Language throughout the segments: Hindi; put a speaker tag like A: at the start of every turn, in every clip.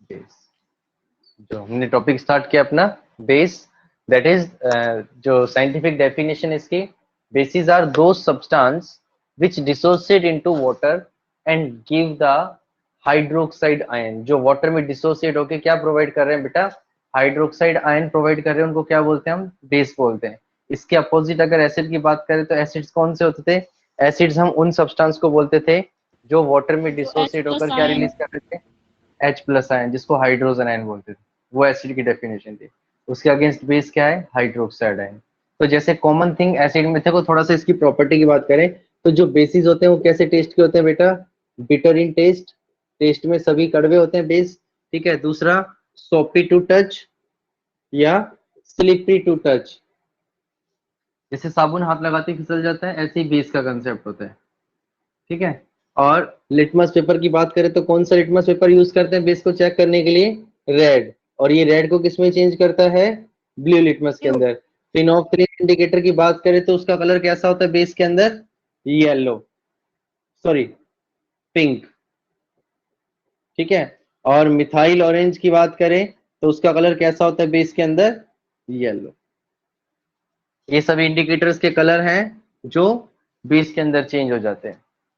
A: बेस। जो हमने टॉपिक स्टार्ट किया अपना बेस, दैट इज जो साइंटिफिक डेफिनेशन इसकी, बेसिस आर दो substance which dissociate into water and give the hydroxide ion. जो वाटर में डिसोसिएट होके क्या प्रोवाइड कर रहे हैं बेटा, हाइड्रोक्साइड आयन प्रोवाइड कर रहे हैं, उनको क्या बोलते हैं हम, बेस बोलते हैं। इसके अपोजिट अगर एसिड की बात करें तो एसिड्स कौन से होते थे, एसिड्स हम उन सब्सटेंस को बोलते थे जो वाटर में
B: जो H
A: डिसोसिएट होकर
B: प्लस
A: क्या
B: आयन।
A: रिलीज कर रहे थे, H प्लस आयन, जिसको हाइड्रोजन आयन बोलते थे। वो एसिड की डेफिनेशन थी। उसके अगेंस्ट बेस क्या है, हाइड्रोक्साइड आयन। तो जैसे कॉमन थिंग एसिड में थे, को थोड़ा सा इसकी प्रॉपर्टी की बात करें तो जो बेसिस होते हैं वो कैसे टेस्ट के होते हैं बेटा, बिटर इन टेस्ट, टेस्ट में सभी कड़वे होते हैं बेस। ठीक है, दूसरा सोपी टू टच या स्लिपरी टू टच, जैसे साबुन हाथ लगाते ही फिसल जाता है, ऐसे ही बेस का कंसेप्ट होता है। ठीक है, और लिटमस पेपर की बात करें तो कौन सा लिटमस पेपर यूज करते हैं बेस को चेक करने के लिए, रेड। और ये रेड को किसमें चेंज करता है, ब्लू लिटमस के अंदर। फिनोल्फ्थालीन इंडिकेटर की बात करें तो उसका कलर कैसा होता है बेस के अंदर, येलो, सॉरी पिंक। ठीक है, और मिथाइल ऑरेंज की बात करें तो उसका कलर कैसा होता है बेस के अंदर, येलो। ये सभी इंडिकेटर्स के कलर हैं जो बेस के अंदर चेंज हो जाते हैं।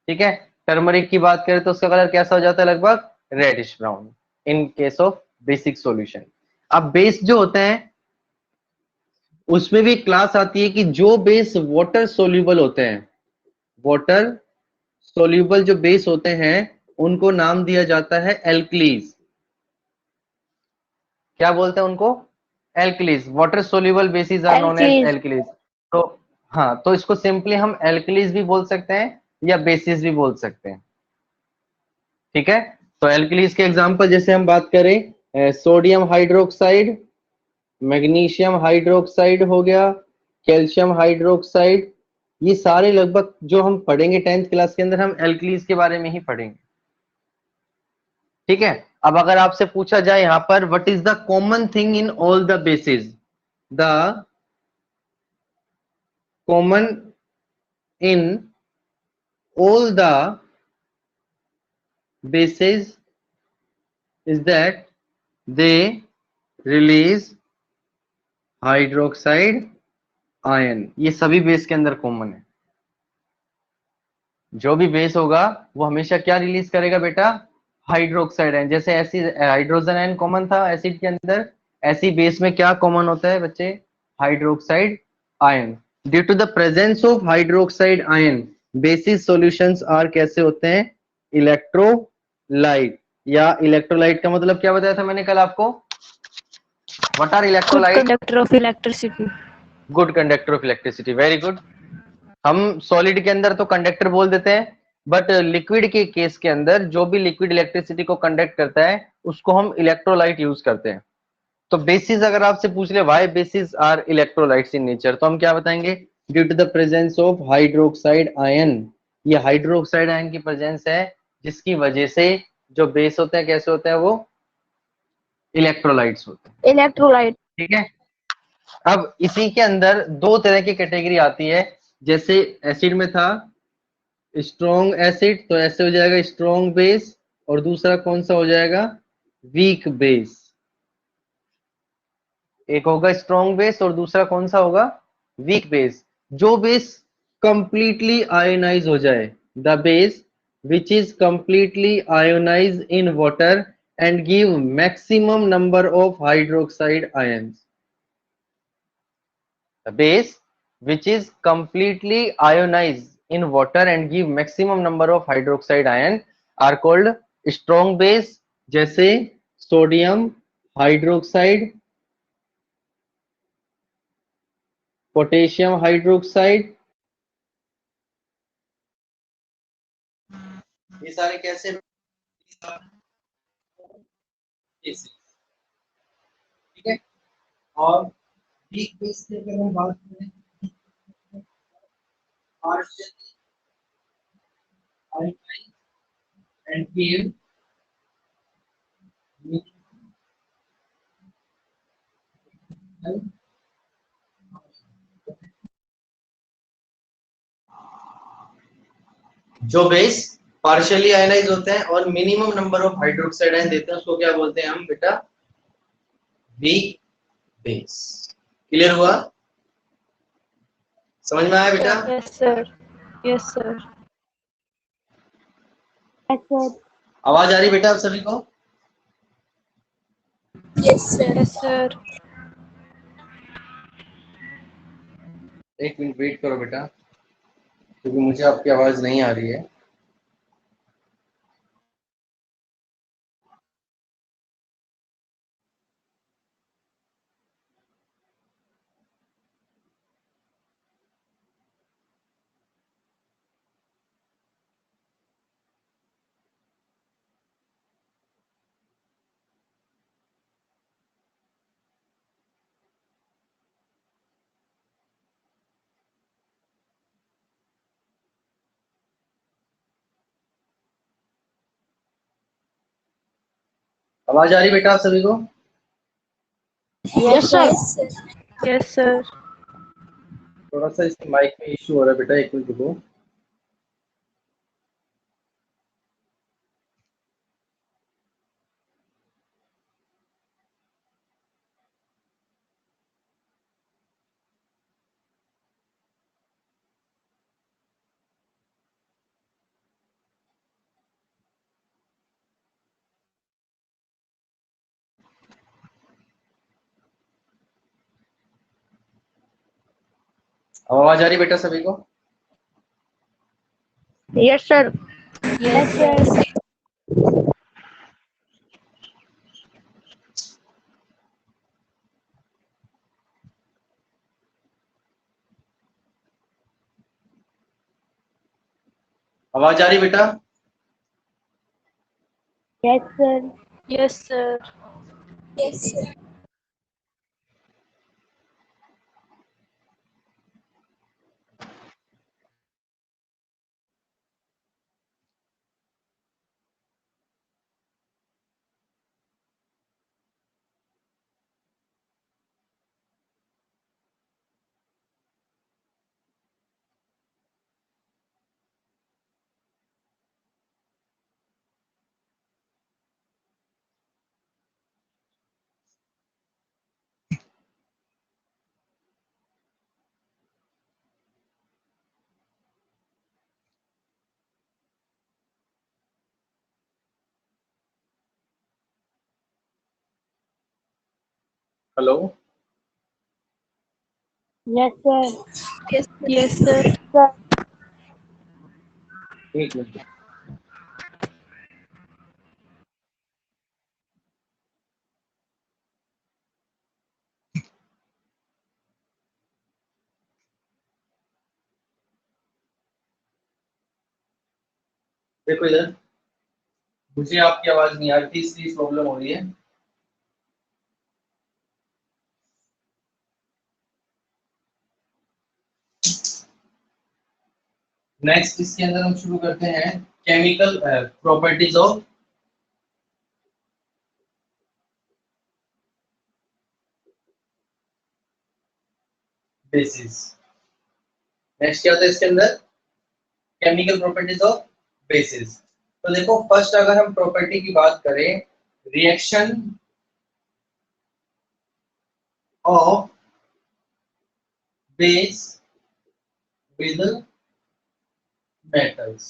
A: ठीक है, टर्मरिक की बात करें तो उसका कलर कैसा हो जाता है, लगभग reddish brown in case of basic solution. अब बेस जो होते हैं उसमें भी क्लास आती है कि जो बेस वाटर सोल्यूबल होते हैं, वाटर सोल्यूबल जो बेस होते हैं उनको नाम दिया जाता है एल्कलीज। क्या बोलते हैं उनको, alkalis. Water soluble bases are known as
B: एल्कीज।
A: एल्कलीज। तो हाँ, तो इसको सिंपली हम एल्कलीज भी बोल सकते हैं या बेसिस भी बोल सकते हैं। ठीक है, तो एल्कलीज के एग्जांपल जैसे हम बात करें, सोडियम हाइड्रोक्साइड, मैग्नीशियम हाइड्रोक्साइड हो गया, कैल्शियम हाइड्रोक्साइड, ये सारे लगभग जो हम पढ़ेंगे 10th क्लास के अंदर, हम एल्कलीज के बारे में ही पढ़ेंगे। ठीक है, अब अगर आपसे पूछा जाए यहां पर what is the common thing in all the basis, the common in all the bases is that they release hydroxide ion. ये सभी बेस के अंदर कॉमन है। जो भी बेस होगा वो हमेशा क्या रिलीज करेगा बेटा, हाइड्रोक्साइड आयन। जैसे ऐसी हाइड्रोजन आयन कॉमन था एसिड के अंदर, ऐसी बेस में क्या कॉमन होता है बच्चे, hydroxide ion. Due to the presence of hydroxide ion bases solutions are कैसे होते हैं, इलेक्ट्रोलाइट। या इलेक्ट्रोलाइट का मतलब क्या बताया था मैंने कल आपको, what are
B: good
A: electrolyte,
B: conductor of electricity.
A: Good conductor of electricity, very good. हम सॉलिड के अंदर तो कंडक्टर बोल देते हैं, बट लिक्विड के केस के अंदर जो भी लिक्विड इलेक्ट्रिसिटी को कंडक्ट करता है उसको हम इलेक्ट्रोलाइट यूज करते हैं। तो बेसिस अगर आपसे पूछ ले why bases are electrolytes in nature, तो हम क्या बताएंगे, due to the presence of hydroxide ion. ये हाइड्रोक्साइड आयन की प्रेजेंस है जिसकी वजह से जो बेस होते हैं कैसे होते हैं, वो इलेक्ट्रोलाइट्स होते हैं।
B: इलेक्ट्रोलाइट।
A: ठीक है, अब इसी के अंदर दो तरह की कैटेगरी आती है। जैसे एसिड में था स्ट्रॉन्ग एसिड, तो ऐसे हो जाएगा स्ट्रॉन्ग बेस, और दूसरा कौन सा हो जाएगा, वीक बेस। एक होगा स्ट्रॉन्ग बेस और दूसरा कौन सा होगा, वीक बेस। जो बेस कंप्लीटली आयोनाइज हो जाए, the base which is completely ionize in water and give maximum number of hydroxide ions. The base which is completely ionized in water and give maximum number of hydroxide ion are called strong base, जैसे सोडियम हाइड्रोक्साइड, पोटेशियम हाइड्रोक्साइड, ये सारे कैसे बेस। ठीक है, और वीक बेस की अगर हम बात करें, partially ionized and give जो बेस पार्शियली आयनाइज होते हैं और minimum number of hydroxide ion देते हैं, उसको क्या बोलते हैं हम बेटा? Weak base. क्लियर हुआ? समझ में आया बेटा?
B: Yes sir, yes sir, yes sir,
A: आवाज आ रही बेटा आप सभी को?
B: Yes sir, yes sir.
A: एक मिनट वेट करो बेटा, क्योंकि मुझे आपकी आवाज नहीं आ रही है। आवाज आ रही बेटा आप सभी को?
B: Yes sir, yes sir.
A: थोड़ा सा इसके माइक में इश्यू हो रहा है बेटा, एक मिनट रुको। आवाज आ रही बेटा सभी को?
B: Yes sir, yes sir.
A: आवाज आ रही बेटा?
B: Yes sir, yes sir, yes sir.
A: Hello?
B: Yes sir, yes sir.
A: एक मिनट। देखो इधर, मुझे आपकी आवाज नहीं आ रही थी, इसलिए प्रॉब्लम हो रही है। नेक्स्ट इसके अंदर हम शुरू करते हैं chemical properties of basis. Next क्या होता है इसके अंदर? Chemical properties of basis. तो देखो फर्स्ट अगर हम प्रॉपर्टी की बात करें, reaction of base with metals,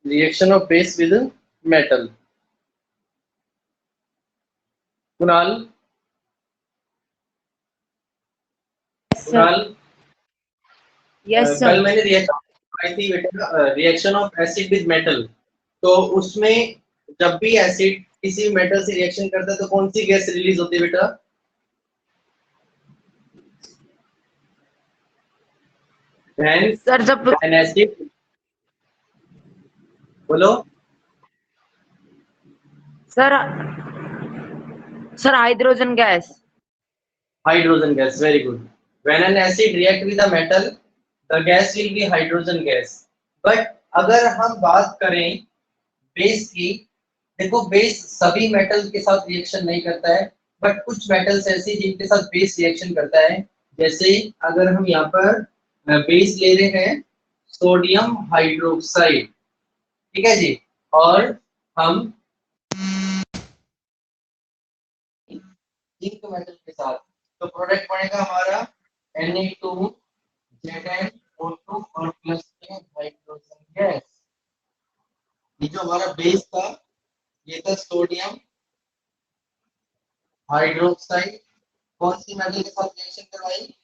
A: reaction of base with metal. Kunal, Kunal,
B: yes
A: कल
B: सर।
A: मैंने रिएक्शन बताई थी बेटा, reaction of acid with metal. तो उसमें जब भी एसिड किसी मेटल से रिएक्शन करता है तो कौन सी गैस रिलीज होती है बेटा?
B: सर जब
A: एन एसिड, बोलो।
B: Sir, sir hydrogen gas.
A: Hydrogen gas, very good. When an acid react with a metal the gas will be hydrogen gas. But अगर हम बात करें बेस की, देखो बेस सभी मेटल के साथ रिएक्शन नहीं करता है, बट कुछ मेटल्स ऐसे जिनके साथ बेस रिएक्शन करता है। जैसे अगर हम यहाँ पर बेस ले रहे हैं सोडियम हाइड्रोक्साइड, ठीक है जी। और हम जिंक मेटल के साथ, तो प्रोडक्ट बनेगा हमारा Na2ZnO2 और प्लस में हाइड्रोजन गैस। ये जो हमारा बेस था ये था सोडियम हाइड्रोक्साइड, कौन सी मेटल के साथ रिएक्शन करवाई,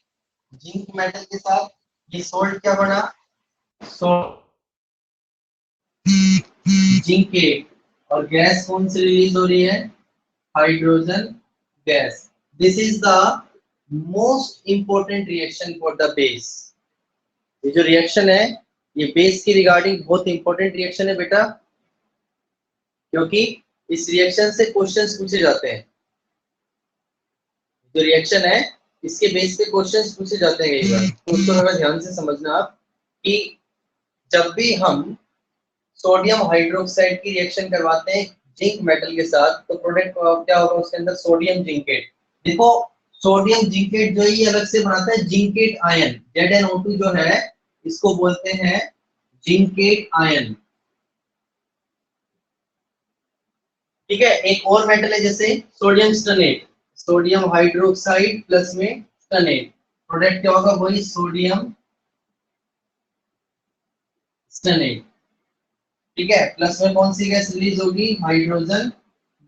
A: जिंक मेटल के साथ। ये सोल्ट क्या बना, जिंकेट, और गैस कौन सी रिलीज हो रही है, hydrogen gas. This is the most important reaction for the base. ये जो रिएक्शन है ये बेस की रिगार्डिंग बहुत इंपॉर्टेंट रिएक्शन है बेटा, क्योंकि इस रिएक्शन से क्वेश्चंस पूछे जाते हैं। जो रिएक्शन है इसके बेस पे क्वेश्चंस पूछे जाते हैं कई बार, तो उसको थोड़ा ध्यान से समझना आप कि जब भी हम सोडियम हाइड्रोक्साइड की रिएक्शन करवाते हैं जिंक मेटल के साथ, तो प्रोडक्ट क्या होगा उसके अंदर, सोडियम जिंकेट। देखो सोडियम जिंकेट जो ये अलग से बनाता है जिंकेट आयन, ZnO2 जो है इसको बोलते हैं जिंकेट आयन, ठीक है। एक और मेटल है जैसे सोडियम स्टनेट, सोडियम हाइड्रोक्साइड प्लस में स्टनेट, प्रोडक्ट क्या होगा, वही सोडियम स्टनेट, ठीक है। प्लस में कौन सी गैस रिलीज होगी, हाइड्रोजन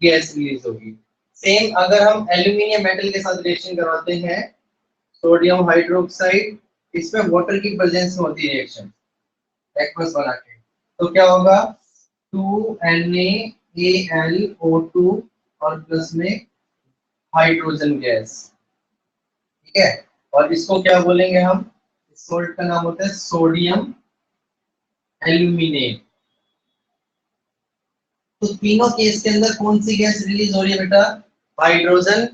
A: गैस रिलीज होगी। सेम अगर हम एल्यूमिनियम मेटल के साथ रिएक्शन करवाते हैं, सोडियम हाइड्रोक्साइड, इसमें वाटर की प्रेजेंस में होती है रिएक्शन एक्वस बना के, तो क्या होगा 2NaAlO2 और प्लस में हाइड्रोजन गैस, ठीक है। और इसको क्या बोलेंगे हम, इस सोल्ट का नाम होता है सोडियम एल्यूमिनेट। तो तीनों केस के अंदर कौन सी गैस रिलीज हो रही है बेटा, हाइड्रोजन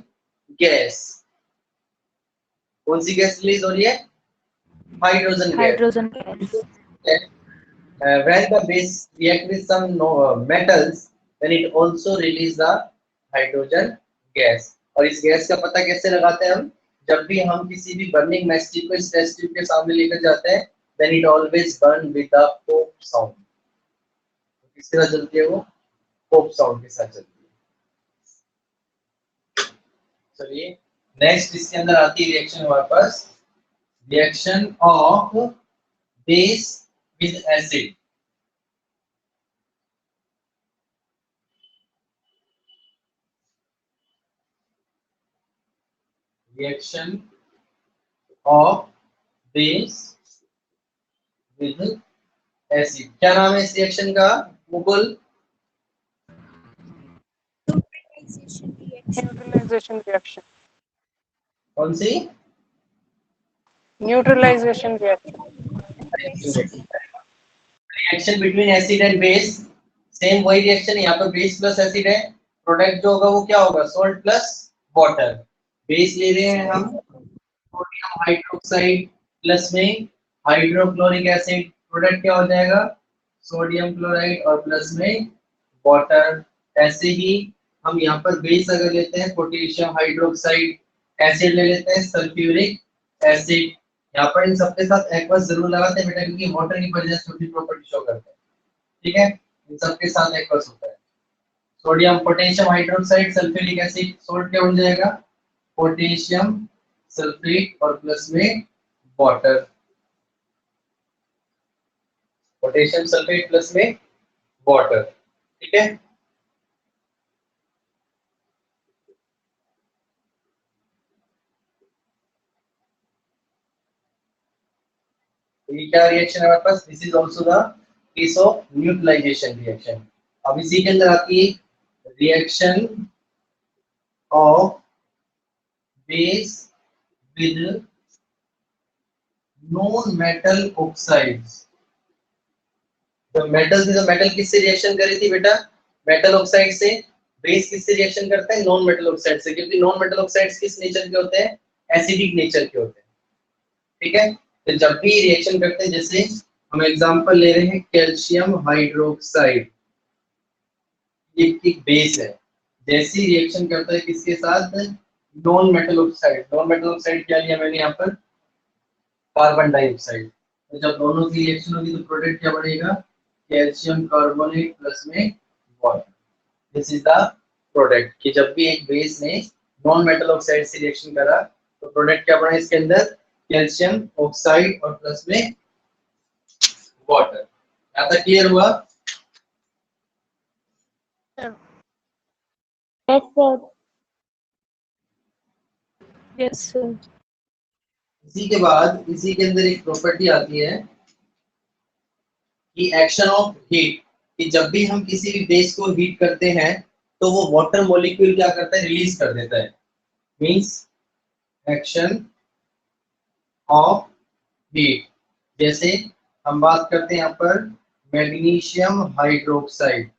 A: गैस। कौन सी गैस रिलीज हो रही है, hydrogen gas.
B: Hydrogen gas.
A: When the base react with some metals, then it also release the hydrogen gas। और इस गैस का पता कैसे लगाते हैं हम, जब भी हम किसी भी बर्निंग मैच ट्यूब को इस टेस्ट ट्यूब के सामने लेकर जाते हैं, then it always burn with the pop sound। किसके साथ चलती है वो, पॉप साउंड के साथ चलती है। चलिए नेक्स्ट इसके अंदर आती है रिएक्शन हमारे पास, reaction of base with acid. Reaction of base with acid, क्या नाम है इस रिएक्शन का मुकुल,
C: न्यूट्रलाइजेशन रिएक्शन,
A: कौन सी,
C: neutralisation reaction.
A: Reaction between acid and base, same वही रिएक्शन है, यहाँ पर बेस प्लस एसिड है, प्रोडक्ट जो होगा वो क्या होगा, सोल्ट प्लस वाटर। बेस ले रहे हैं हम सोडियम हाइड्रोक्साइड प्लस में हाइड्रोक्लोरिक एसिड, प्रोडक्ट क्या हो जाएगा, सोडियम क्लोराइड और प्लस में वाटर। ऐसे ही हम यहाँ पर बेस अगर लेते हैं पोटेशियम हाइड्रोक्साइड, एसिड ले लेते हैं सल्फ्यूरिक एसिड, यहाँ पर इन सबके साथ एक्वस जरूर लगाते हैं बेटा, क्योंकि वाटर की वजह से प्रॉपर्टी शो करता है, ठीक है। इन सबके साथ एक्वस होता है, sodium potassium hydroxide sulphuric acid, salt क्या बन जाएगा, पोटेशियम सल्फेट और प्लस में वाटर, पोटेशियम सल्फेट प्लस में वाटर, ठीक है। तो ये क्या रिएक्शन है हमारे पास, this is also the case of neutralisation reaction. अब इसी के अंदर आती है reaction of base with non metal oxides. तो मेटल थी, तो मेटल किससे रिएक्शन करी थी बेटा, मेटल ऑक्साइड से। बेस किससे रिएक्शन करता है, नॉन मेटल ऑक्साइड से, क्योंकि नॉन मेटल ऑक्साइड्स किस नेचर के होते हैं, एसिडिक नेचर के होते हैं, ठीक है। तो जब भी रिएक्शन करते हैं, जैसे हम एग्जांपल ले रहे हैं कैल्शियम हाइड्रोक्साइड, ये एक बेस है, जैसी रिएक्शन करता है किसके साथ, non metal oxide. Non metal oxide क्या लिया मैंने यहाँ पर, कार्बन डाइऑक्साइड, तो जब दोनों की रिएक्शन होगी तो प्रोडक्ट क्या बनेगा, कैल्शियम कार्बोनेट प्लस में water. This is the product कि जब भी एक बेस ने नॉन मेटल ऑक्साइड से रिएक्शन करा तो प्रोडक्ट क्या बना इसके अंदर, कैल्शियम ऑक्साइड और प्लस में वाटर। यहाँ तक क्लियर हुआ?
B: Yes, sir. Yes, sir.
A: इसी के बाद इसी के अंदर एक प्रॉपर्टी आती है कि एक्शन ऑफ हीट, कि जब भी हम किसी भी बेस को हीट करते हैं तो वो वाटर मॉलिक्यूल क्या करता है, रिलीज कर देता है। मींस एक्शन ऑफ हीट, जैसे हम बात करते हैं यहाँ पर मैग्नीशियम हाइड्रोक्साइड,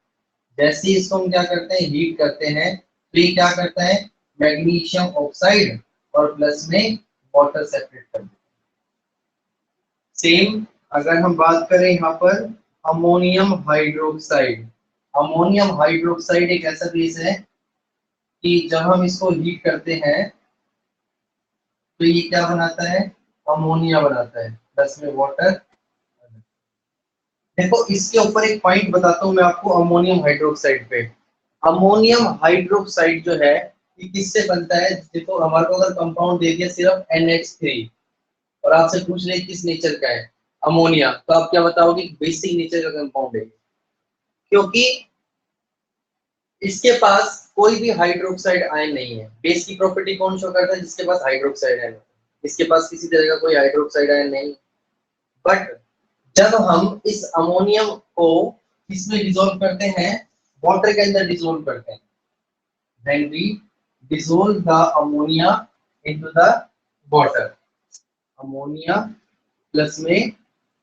A: जैसे ही इसको हम क्या करते हैं, हीट करते हैं तो ये क्या करता है, मैग्नीशियम ऑक्साइड और प्लस में वाटर सेपरेट कर देता है। सेम अगर हम बात करें यहाँ पर अमोनियम हाइड्रोक्साइड, अमोनियम हाइड्रोक्साइड एक ऐसा बेस है कि जब हम इसको हीट करते हैं तो ये क्या बनाता है, अमोनिया बनाता है प्लस में वाटर। देखो इसके ऊपर एक पॉइंट बताता हूँ मैं आपको अमोनियम हाइड्रोक्साइड पे। अमोनियम हाइड्रोक्साइड जो है ये किससे बनता है, देखो हमारे को अगर कंपाउंड दे दिया सिर्फ NH3 और आपसे पूछ रहे किस नेचर का है अमोनिया, तो आप क्या बताओगे, बेसिक नेचर का कंपाउंड है, क्योंकि इसके पास कोई भी हाइड्रोक्साइड आयन नहीं है। बेस की प्रॉपर्टी कौन शो करता है, जिसके पास हाइड्रोक्साइड आयन, इसके पास किसी तरह का कोई हाइड्रोक्साइड आयन नहीं। बट जब हम इस अमोनियम को किसमें डिसॉल्व करते हैं, वाटर के अंदर डिसॉल्व करते हैं, then we dissolve the ammonia into the water, ammonia plus में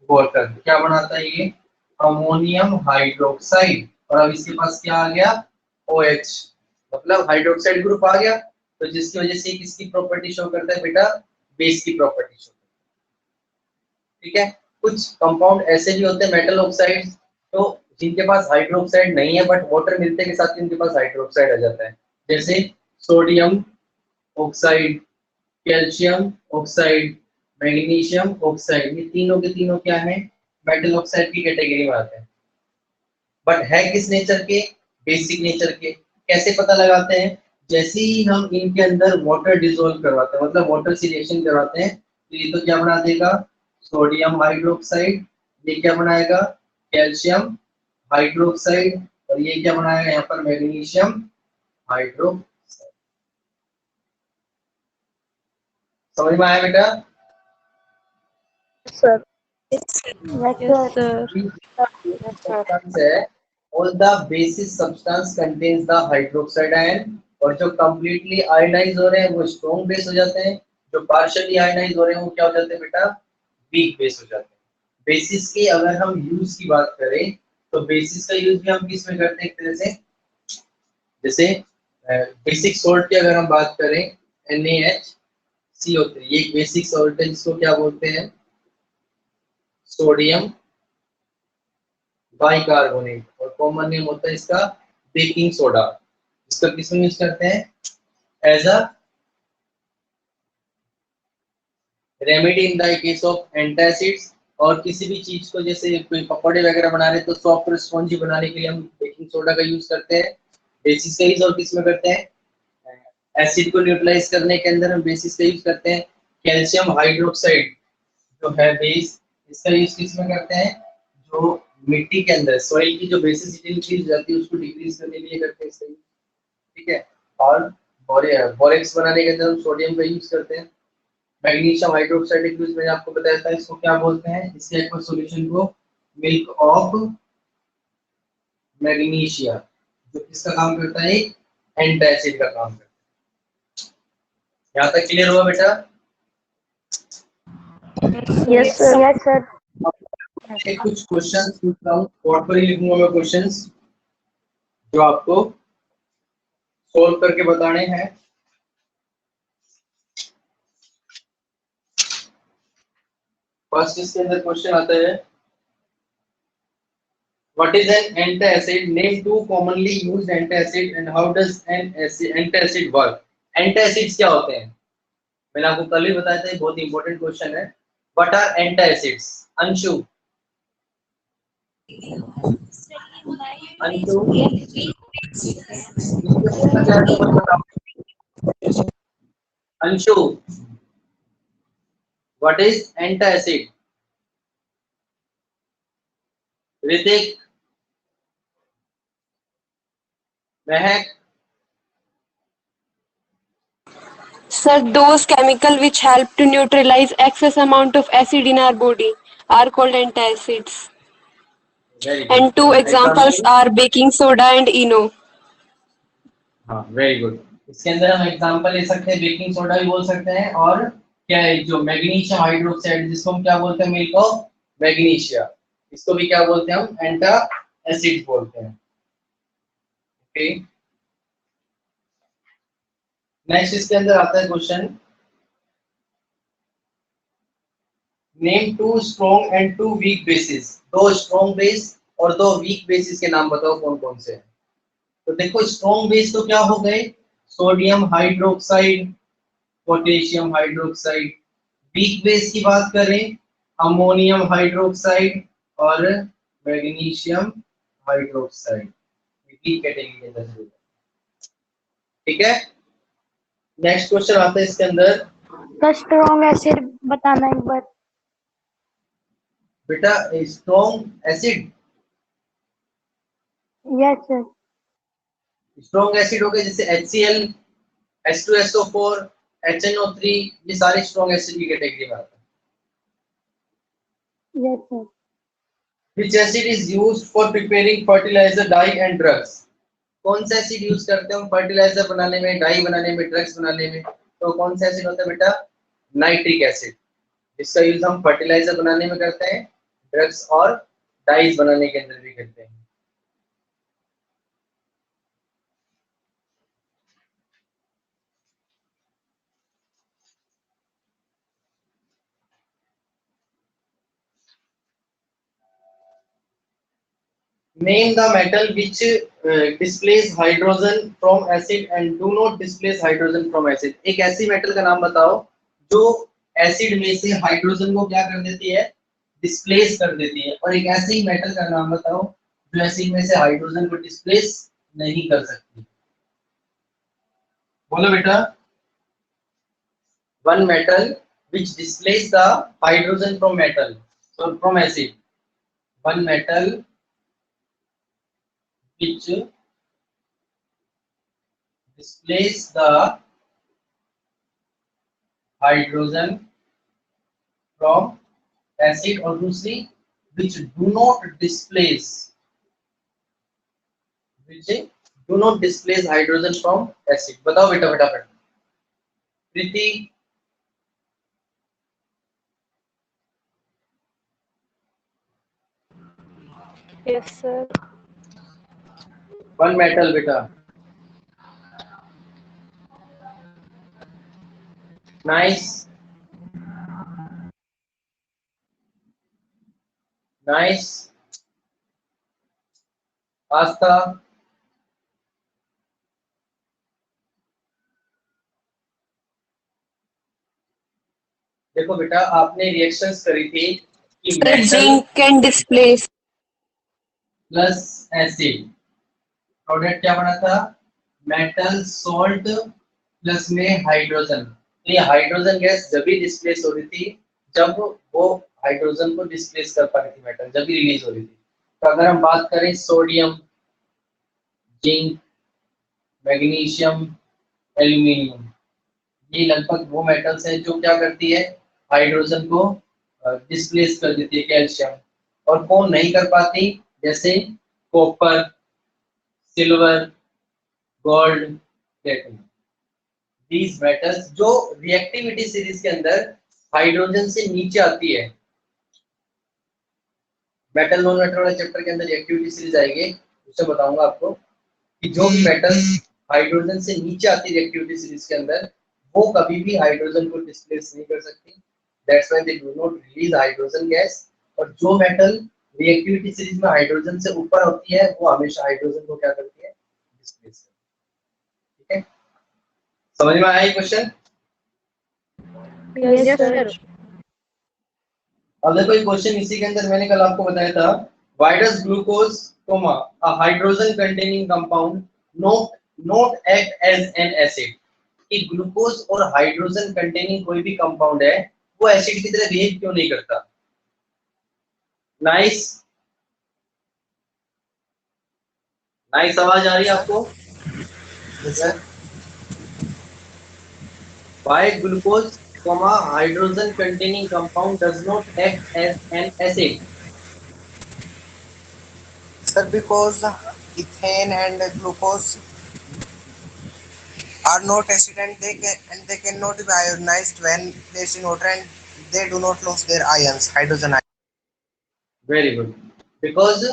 A: वाटर क्या बनाता है ये, अमोनियम हाइड्रोक्साइड। और अब इसके पास क्या आ गया, OH, मतलब हाइड्रोक्साइड ग्रुप आ गया, तो जिसकी वजह से किसकी प्रॉपर्टी शो करता है बेटा, बेस की प्रॉपर्टी शो करता है। ठीक है, कुछ कंपाउंड ऐसे भी होते हैं मेटल ऑक्साइड, तो जिनके पास हाइड्रोक्साइड नहीं है बट वाटर मिलते के साथ इनके पास हाइड्रोक्साइड आ जाता है, जैसे sodium oxide, calcium oxide, magnesium oxide, ये तीनों के तीनों क्या है, मेटल ऑक्साइड की कैटेगरी में आते हैं। बट है किस नेचर के, बेसिक नेचर के। कैसे पता लगाते हैं, जैसे ही हम इनके अंदर वाटर डिसॉल्व करवाते हैं, मतलब वाटर से रिएक्शन करवाते हैं, तो ये तो क्या बना देगा, सोडियम हाइड्रोक्साइड, ये क्या बनाएगा, कैल्शियम हाइड्रोक्साइड, और ये क्या बनाएगा यहाँ पर, मैग्नीशियम हाइड्रोक्साइड। समझ में आया बेटा?
B: Sir.
C: Yes,
B: Yes, sir.
A: substance है, all the basis substance contains the hydroxide ion, और जो completely आयनाइज हो रहे हैं वो स्ट्रॉन्ग बेस हो जाते हैं, जो पार्शियली आयनाइज हो रहे हैं वो क्या हो जाते हैं बेटा, वीक बेस हो जाते हैं। बेसिस की अगर हम यूज की बात करें तो बेसिस का यूज भी हम किस में करते हैं, एक तरह से जैसे बेसिक सॉल्ट की अगर हम बात करें NaHCO3, ये एक बेसिक सॉल्ट है जिसको क्या बोलते हैं, सोडियम बाइकार्बोनेट, और कॉमन नेम होता है इसका बेकिंग सोडा। इसका किसमें यूज करते हैं, as a remedy in the case of antacids, और किसी भी चीज को जैसे कोई पकौड़े वगैरह बना रहे तो सॉफ्ट और स्पॉन्जी बनाने के लिए हम बेकिंग सोडा का यूज करते हैं। बेसिस का यूज और किसमें करते हैं, एसिड को न्यूट्रलाइज करने के अंदर हम बेसिस का यूज करते हैं। कैल्शियम हाइड्रोक्साइड जो है बेस, इसका यूज किसमें करते हैं, जो मिट्टी के अंदर सॉइल की जो बेसिसिटी इंक्रीज हो जाती है उसको डिक्रीज करने के लिए करते हैं इसका यूज। ठीक है, और बोरेक्स बनाने के अंदर हम सोडियम का यूज करते हैं। मैग्नीशियम हाइड्रोक्साइड एक यूज मैंने आपको बताया था, इसको क्या बोलते हैं, इसके एक्वस सॉल्यूशन को मिल्क ऑफ मैग्नीशिया, जो किसका काम करता है, एंटासिड का काम करता है। यहाँ तक क्लियर हुआ बेटा?
B: Yes, sir.
C: yes, sir.
A: कुछ क्वेश्चंस पूछ रहा हूँ, बोर्ड पर ही लिखूंगा मैं क्वेश्चंस जो आपको सोल्व करके बताने हैं। फर्स्ट इसके अंदर क्वेश्चन आता है, what is an antacid, name two commonly used antacid and how does an antacid work. Antacids क्या होते हैं, मैंने आपको कल ही बताया था, ये बहुत इंपॉर्टेंट क्वेश्चन है। What are antacids, Anshu, Anshu इस क्वेश्चन का क्या है कुछ बताओ। Anshu, what is antacid? Hrithik, Mehak,
D: Sir, those chemicals which help to neutralize excess amount of acid in our body are called antacids.
A: Very good.
D: And two examples are baking soda and ENO.
A: हाँ वेरी गुड। इसके अंदर हम एग्जांपल ले सकते हैं, बेकिंग सोडा भी बोल सकते हैं, और क्या है जो मैग्नीशियम हाइड्रोक्साइड जिसको हम क्या बोलते हैं, मिल्क ऑफ मैग्नीशिया, इसको भी क्या बोलते हैं हम, एंटा एसिड बोलते हैं। ओके, नेक्स्ट इसके अंदर आता है question, name two strong and two weak bases. दो स्ट्रॉन्ग बेस और दो वीक बेसिस के नाम बताओ कौन कौन से हैं। तो देखो स्ट्रॉन्ग बेस तो क्या हो गए, sodium hydroxide, potassium hydroxide. Weak base की बात करें, अमोनियम हाइड्रोक्साइड और मैग्नीशियम हाइड्रोक्साइड, वीक कैटेगरी के अंदर। ठीक है, नेक्स्ट क्वेश्चन आता है इसके अंदर,
B: The strong acid बताना एक बार।
A: बेटा strong acid,
B: Yes sir.
A: Strong acid हो गए जैसे HCl, H2SO4, HNO3, ये सारे स्ट्रॉन्ग एसिड की कैटेगरी में आते हैं।
B: Yes sir.
A: Which acid is used for preparing fertilizer, dye and drugs? कौन सा एसिड यूज करते हैं हम फर्टिलाइजर बनाने में, डाई बनाने में, ड्रग्स बनाने में? तो कौन सा एसिड होता है बेटा, नाइट्रिक एसिड, जिसका यूज हम फर्टिलाइजर बनाने में करते हैं, ड्रग्स और डाइज बनाने के अंदर भी करते हैं। Name the metal which displays hydrogen from acid and do not displace hydrogen from acid। एक ऐसी मेटल का नाम बताओ जो एसिड में से हाइड्रोजन को क्या कर देती है, डिस्प्लेस कर देती है, और एक ऐसे ही मेटल का नाम बताओ जो एसिड में से हाइड्रोजन को डिस्प्लेस नहीं कर सकती। बोलो बेटा। One metal which displays the hydrogen from metal, so from acid. One metal which displays the hydrogen from acid, और दूसरी which do not displace, hydrogen from acid। बताओ बेटा फटाफट। प्रीति,
D: Yes, sir.
A: वन मेटल बेटा, नाइस नाइस, आस्था, देखो बेटा आपने रिएक्शंस करी थी कि
D: Sir,
A: metal
D: zinc can displace.
A: Plus acid, product क्या बना था, मेटल सॉल्ट प्लस में हाइड्रोजन। तो ये हाइड्रोजन गैस जब भी डिस्प्लेस हो रही थी जब वो हाइड्रोजन को डिस्प्लेस कर पा रही थी मेटल, जब भी रिलीज हो रही थी। तो अगर हम बात करें सोडियम, जिंक, मैग्नीशियम, एल्यूमिनियम, ये लगभग वो मेटल्स हैं जो क्या करती है, हाइड्रोजन को डिस्प्लेस कर देती है, कैल्शियम। और कौन नहीं कर पाती, जैसे copper, silver, gold, platinum. These metals जो रिएक्टिविटी सीरीज के अंदर हाइड्रोजन से नीचे आती है, मेटल नॉन मेटल वाले चैप्टर के अंदर रिएक्टिविटी सीरीज आएगी, उससे बताऊंगा आपको कि जो भी मेटल्स हाइड्रोजन से नीचे आती है रिएक्टिविटी सीरीज के अंदर, वो कभी भी हाइड्रोजन को डिस्प्लेस नहीं कर सकती। That's why they do not release hydrogen gas. और जो मेटल रिएक्टिविटी सीरीज में हाइड्रोजन से ऊपर होती है वो हमेशा हाइड्रोजन को क्या करती है, डिस्प्लेस करती है। ठीक है, समझ में आया ये क्वेश्चन?
B: Yes sir.
A: अब देखो ये क्वेश्चन इसी के अंदर मैंने कल आपको बताया था, why does glucose comma a hydrogen containing compound not not act as an acid, कि ग्लूकोज और हाइड्रोजन कंटेनिंग कोई भी कंपाउंड है वो एसिड की तरह बिहेव क्यों नहीं करता? नाइस नाइस, आवाज आ रही है आपको? Why glucose comma hydrogen containing compound does not act as an acid?
E: Sir, because ethane and glucose are not acid and they cannot be ionized when placed in water and they do not lose their ions, hydrogen ions.
A: Very good. Because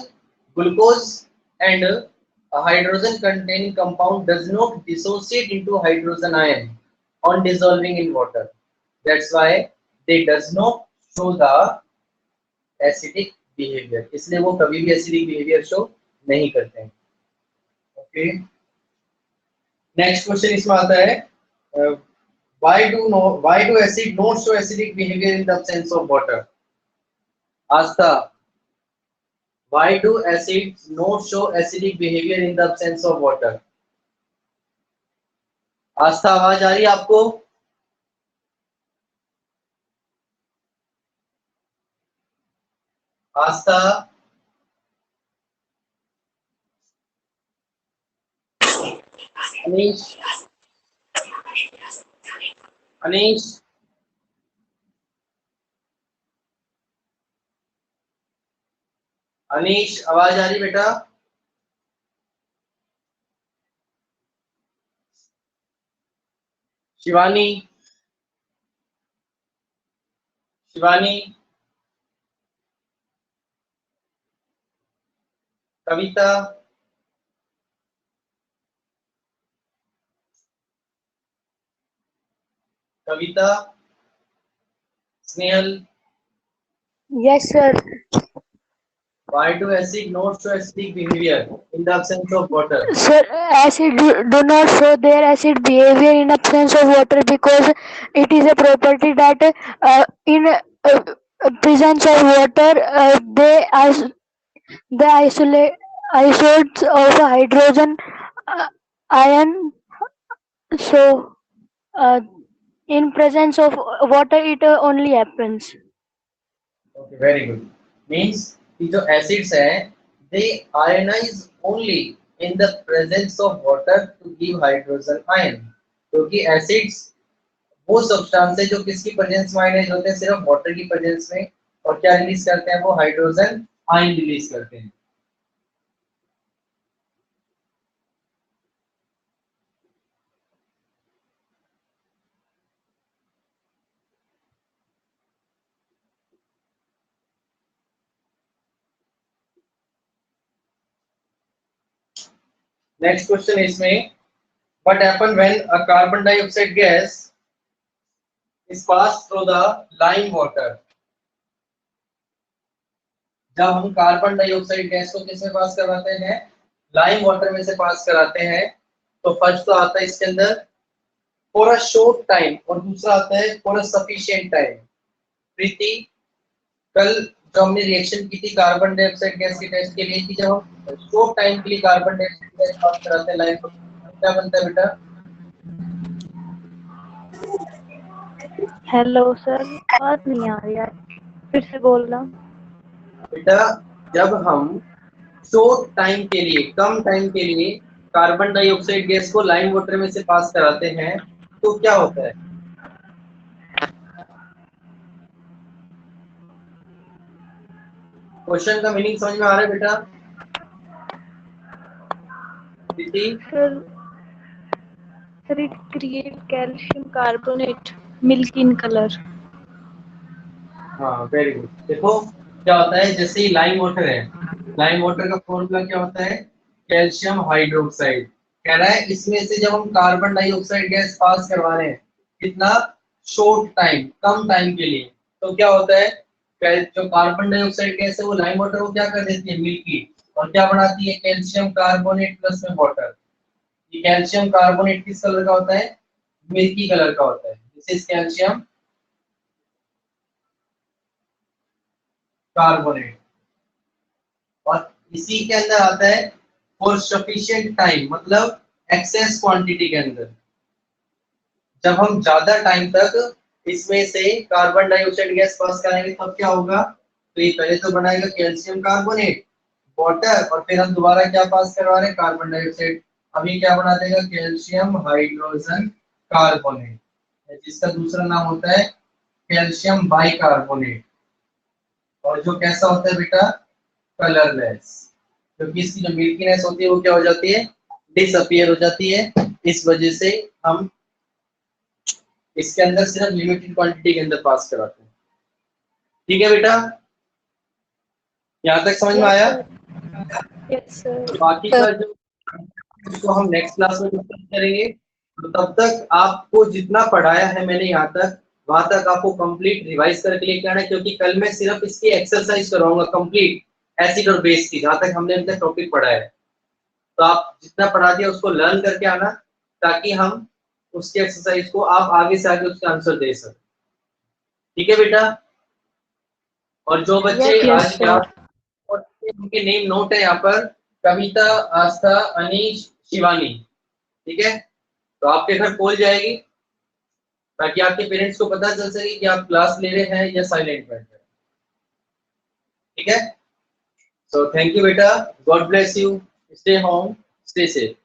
A: glucose and a hydrogen containing compound does not dissociate into hydrogen ion on dissolving in water. That's why they does not show the acidic behavior. इसलिए वो कभी भी acidic behavior show नहीं करते हैं. Okay. Next question इसमें आता है, why do acid not show acidic behavior in the absence of water? Aastha, why do acids not show acidic behavior in the absence of water? आस्था आवाज आ रही है आपको? आस्था, अनीश, अनीश, अनीश आवाज आ रही बेटा? शिवानी, शिवानी, कविता, कविता, Snehal,
B: Yes, sir.
A: why do acid not show acidic behavior in the absence of water?
B: Sir, acid do not show their acid behavior in absence of water because it is a property that in presence of water the isolates of hydrogen ion. So in presence of water it only happens.
A: Okay, very good. Means कि जो acids हैं, they ionize only in the presence of water to give hydrogen ion. क्योंकि acids वो सब्सटेंस है जो किसकी प्रेजेंस में आयनाइज होते हैं? सिर्फ वाटर की प्रेजेंस में, और क्या रिलीज करते हैं? वो हाइड्रोजन आयन रिलीज करते हैं. नेक्स्ट क्वेश्चन है इसमें, what happen when a carbon dioxide gas is passed through the lime water? जब हम कार्बन डाइऑक्साइड गैस को किसमें पास करवाते हैं? लाइम वाटर में से पास कराते हैं. तो फर्स्ट तो आता है इसके अंदर फॉर अ शॉर्ट टाइम, और दूसरा आता है फॉर अ सफिशिएंट टाइम. प्रीति, कल जो हमने रिएक्शन की थी कार्बन डाइऑक्साइड गैस के टेस्ट के लिए कि जब हम शॉर्ट टाइम के लिए कार्बन डाइऑक्साइड गैस पास कराते हैं लाइम, क्या बनता है बेटा?
B: हेलो सर, बात नहीं आ रही है, फिर से बोलना.
A: बेटा जब हम शॉर्ट टाइम के लिए, कम टाइम के लिए कार्बन डाइऑक्साइड गैस को लाइम वाटर में से पास कराते हैं तो क्या होता है? क्वेश्चन का मीनिंग समझ में आ रहा है बेटा? प्रीति,
B: Sir, it creates calcium carbonate, milky in color.
A: हाँ वेरी गुड. देखो क्या होता है, जैसे ही लाइम वाटर है, लाइम वाटर का फॉर्मूला क्या होता है? Calcium hydroxide. कह रहा है इसमें से जब हम कार्बन डाइऑक्साइड गैस पास करवा रहे हैं, कितना? शॉर्ट टाइम, कम टाइम के लिए, तो क्या होता है? जो कार्बन डाइऑक्साइड गैस है वो लाइम वाटर को क्या कर देती है? मिल्की. और क्या बनाती है? कैल्शियम कार्बोनेट प्लस में वाटर. ये कैल्शियम कार्बोनेट किस कलर का होता है? मिल्की कलर का होता है. This is calcium carbonate. और इसी के अंदर आता है फॉर सफिशिएंट टाइम, मतलब एक्सेस क्वांटिटी के अंदर। जब हम ज्यादा टाइम तक इसमें से कार्बन डाइऑक्साइड गैस पास करेंगे तब क्या होगा, तो ये पहले तो बनाएगा कैल्शियम कार्बोनेट वाटर, और फिर हम दोबारा क्या पास करवा रहे हैं, कार्बन डाइऑक्साइड। अभी क्या बना देगा, कैल्शियम हाइड्रोजन कार्बोनेट, जिसका दूसरा नाम होता है कैल्शियम बाइकार्बोनेट। और जो कैसा होता है बेटा, कलरलेस, क्योंकि इसकी जो मिल्कीनेस होती है वो क्या हो जाती है, डिसअपियर हो जाती है। इस वजह से हम इसके अंदर सिर्फ लिमिटेड क्वांटिटी के अंदर पास कराते हैं। ठीक है बेटा, यहाँ तक समझ में आया?
D: Yes, sir.
A: बाकी का जो इसको हम नेक्स्ट क्लास में डिस्कस करेंगे। तो तब तक आपको जितना पढ़ाया है मैंने यहाँ तक, वहां तक आपको कंप्लीट रिवाइज करके लेके आना है, क्योंकि कल मैं सिर्फ इसकी एक्सरसाइज कराऊंगा कंप्लीट एसिड और बेस की, जहां तक हमने अभी तक टॉपिक पढ़ा है। तो आप जितना पढ़ा दिया उसको लर्न करके आना, ताकि हम उसकी एक्सरसाइज को आप आगे से आगे उसका आंसर दे सकें। ठीक है बेटा? और जो बच्चे
D: Yes,
A: आज
D: sir.
A: क्लास उनके नेम नोट है यहाँ पर, कविता, आस्था, अनीश, शिवानी। ठीक है, तो आपके घर कॉल जाएगी ताकि आपके पेरेंट्स को पता चल सके कि आप क्लास ले रहे हैं या साइलेंट बैठ रहे हैं। ठीक है, सो थैंक यू बेटा, God bless you, stay home, stay safe.